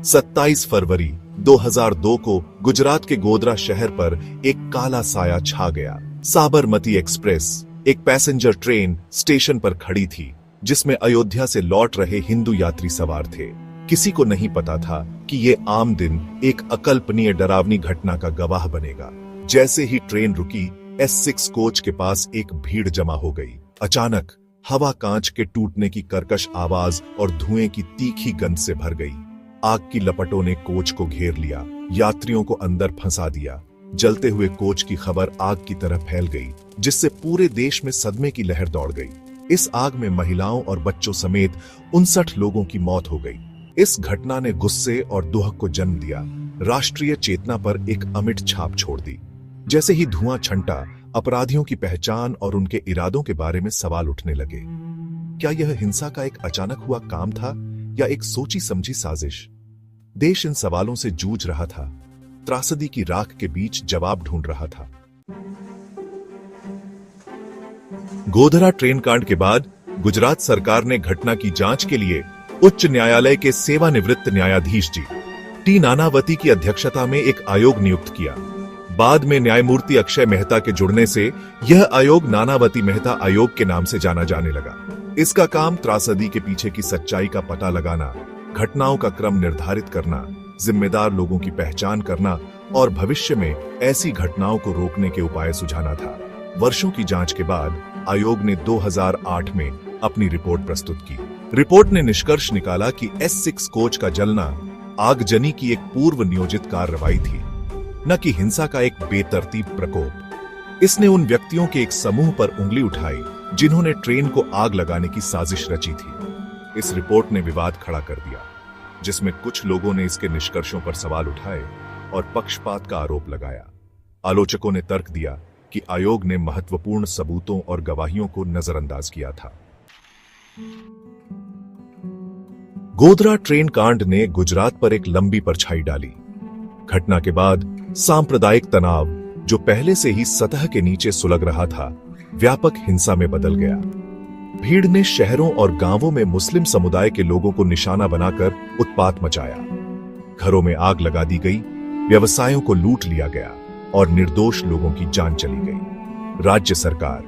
27 फरवरी 2002 को गुजरात के गोधरा शहर पर एक काला साया छा गया। साबरमती एक्सप्रेस, एक पैसेंजर ट्रेन स्टेशन पर खड़ी थी जिसमें अयोध्या से लौट रहे हिंदू यात्री सवार थे। किसी को नहीं पता था कि ये आम दिन एक अकल्पनीय डरावनी घटना का गवाह बनेगा। जैसे ही ट्रेन रुकी, S6 कोच के पास एक भीड़ जमा हो गई। अचानक हवा कांच के टूटने की कर्कश आवाज और धुएं की तीखी गंध से भर गई। आग की लपटों ने कोच को घेर लिया, यात्रियों को अंदर फंसा दिया। जलते हुए कोच की खबर आग की तरह फैल गई, जिससे पूरे देश में सदमे की लहर दौड़ गई। इस आग में महिलाओं और बच्चों समेत 59 लोगों की मौत हो गई। इस घटना ने गुस्से और दुहक को जन्म दिया, राष्ट्रीय चेतना पर एक अमिट छाप छोड़ दी। जैसे ही धुआं छंटा, अपराधियों की पहचान और उनके इरादों के बारे में सवाल उठने लगे। क्या यह हिंसा का एक अचानक हुआ काम था या एक सोची समझी साजिश? देश इन सवालों से जूझ रहा था, त्रासदी की राख के बीच जवाब ढूंढ रहा था। गोधरा ट्रेन कांड के बाद गुजरात सरकार ने घटना की जांच के लिए उच्च न्यायालय के सेवानिवृत्त न्यायाधीश जी टी नानावती की अध्यक्षता में एक आयोग नियुक्त किया। बाद में न्यायमूर्ति अक्षय मेहता के जुड़ने से यह आयोग नानावती मेहता आयोग के नाम से जाना जाने लगा। इसका काम त्रासदी के पीछे की सच्चाई का पता लगाना, घटनाओं का क्रम निर्धारित करना, जिम्मेदार लोगों की पहचान करना और भविष्य में ऐसी घटनाओं को रोकने के उपाय सुझाना था। वर्षों की जांच के बाद आयोग ने 2008 में अपनी रिपोर्ट प्रस्तुत की। रिपोर्ट ने निष्कर्ष निकाला कि S6 कोच का जलना आगजनी की एक पूर्व नियोजित कार्रवाई थी, न कि हिंसा का एक बेतरतीब प्रकोप। इसने उन व्यक्तियों के एक समूह पर उंगली उठाई जिन्होंने ट्रेन को आग लगाने की साजिश रची थी। इस रिपोर्ट ने विवाद खड़ा कर दिया, जिसमें कुछ लोगों ने इसके निष्कर्षों पर सवाल उठाए और पक्षपात का आरोप लगाया। आलोचकों ने तर्क दिया कि आयोग ने महत्वपूर्ण सबूतों और गवाहियों को नजरअंदाज किया था। गोधरा ट्रेन कांड ने गुजरात पर एक लंबी परछाई डाली। घटना के बाद सांप्रदायिक तनाव, जो पहले से ही सतह के नीचे सुलग रहा था, व्यापक हिंसा में बदल गया। भीड़ ने शहरों और गांवों में मुस्लिम समुदाय के लोगों को निशाना बनाकर उत्पात मचाया। घरों में आग लगा दी गई, व्यवसायों को लूट लिया गया और निर्दोष लोगों की जान चली गई। राज्य सरकार,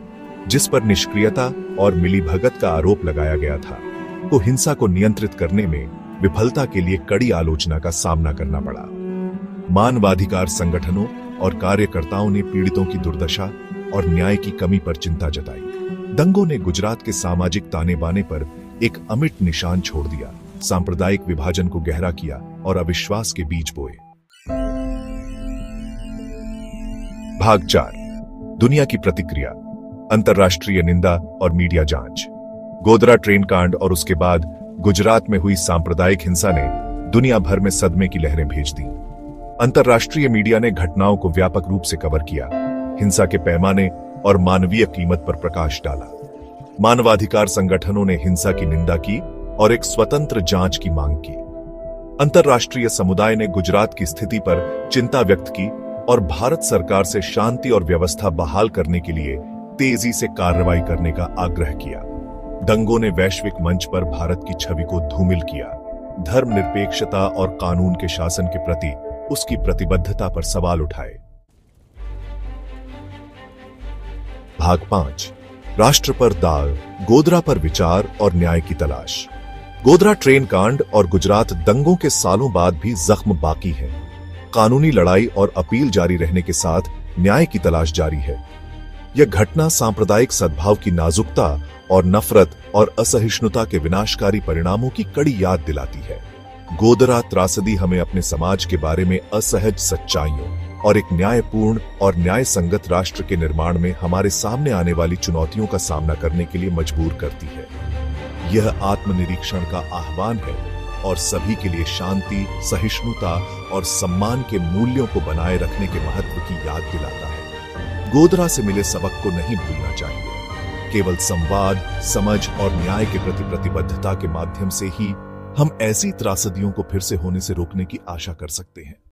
जिस पर निष्क्रियता और मिलीभगत का आरोप लगाया गया था, को हिंसा को नियंत्रित करने में विफलता के लिए कड़ी आलोचना का सामना करना पड़ा। मानवाधिकार संगठनों और कार्यकर्ताओं ने पीड़ितों की दुर्दशा और न्याय की कमी पर चिंता जताई। दंगों ने गुजरात के सामाजिक ताने बाने पर एक अमिट निशान छोड़ दिया, सांप्रदायिक विभाजन को गहरा किया और अविश्वास के बीज बोए। भाग 4, दुनिया की प्रतिक्रिया, अंतर्राष्ट्रीय निंदा और मीडिया जांच। गोधरा ट्रेन कांड और उसके बाद गुजरात में हुई सांप्रदायिक हिंसा ने दुनिया भर में सदमे की लहरें भेज दी। अंतर्राष्ट्रीय मीडिया ने घटनाओं को व्यापक रूप से कवर किया, हिंसा के पैमाने और मानवीय कीमत पर प्रकाश डाला। मानवाधिकार संगठनों ने हिंसा की निंदा की और एक स्वतंत्र जांच की मांग की। अंतर्राष्ट्रीय समुदाय ने गुजरात की स्थिति पर चिंता व्यक्त की और भारत सरकार से शांति और व्यवस्था बहाल करने के लिए तेजी से कार्रवाई करने का आग्रह किया। दंगों ने वैश्विक मंच पर भारत की छवि को धूमिल किया, धर्मनिरपेक्षता और कानून के शासन के प्रति उसकी प्रतिबद्धता पर सवाल उठाए। भाग 5, राष्ट्र पर दाग, गोधरा पर विचार और न्याय की तलाश। गोधरा ट्रेन कांड और गुजरात दंगों के सालों बाद भी जख्म बाकी है। कानूनी लड़ाई और अपील जारी रहने के साथ न्याय की तलाश जारी है। यह घटना सांप्रदायिक सद्भाव की नाजुकता और नफरत और असहिष्णुता के विनाशकारी परिणामों की कड़ी याद दिलाती है। गोधरा त्रासदी हमें अपने समाज के बारे में असहज सच्चाइयों और एक न्यायपूर्ण और न्याय संगत राष्ट्र के निर्माण में हमारे सामने आने वाली चुनौतियों का सामना करने के लिए मजबूर करती है। यह आत्मनिरीक्षण का आह्वान है और सभी के लिए शांति, सहिष्णुता और सम्मान के मूल्यों को बनाए रखने के महत्व की याद दिलाता है। गोधरा से मिले सबक को नहीं भूलना चाहिए। केवल संवाद, समझ और न्याय के प्रति प्रतिबद्धता के माध्यम से ही हम ऐसी त्रासदियों को फिर से होने से रोकने की आशा कर सकते हैं।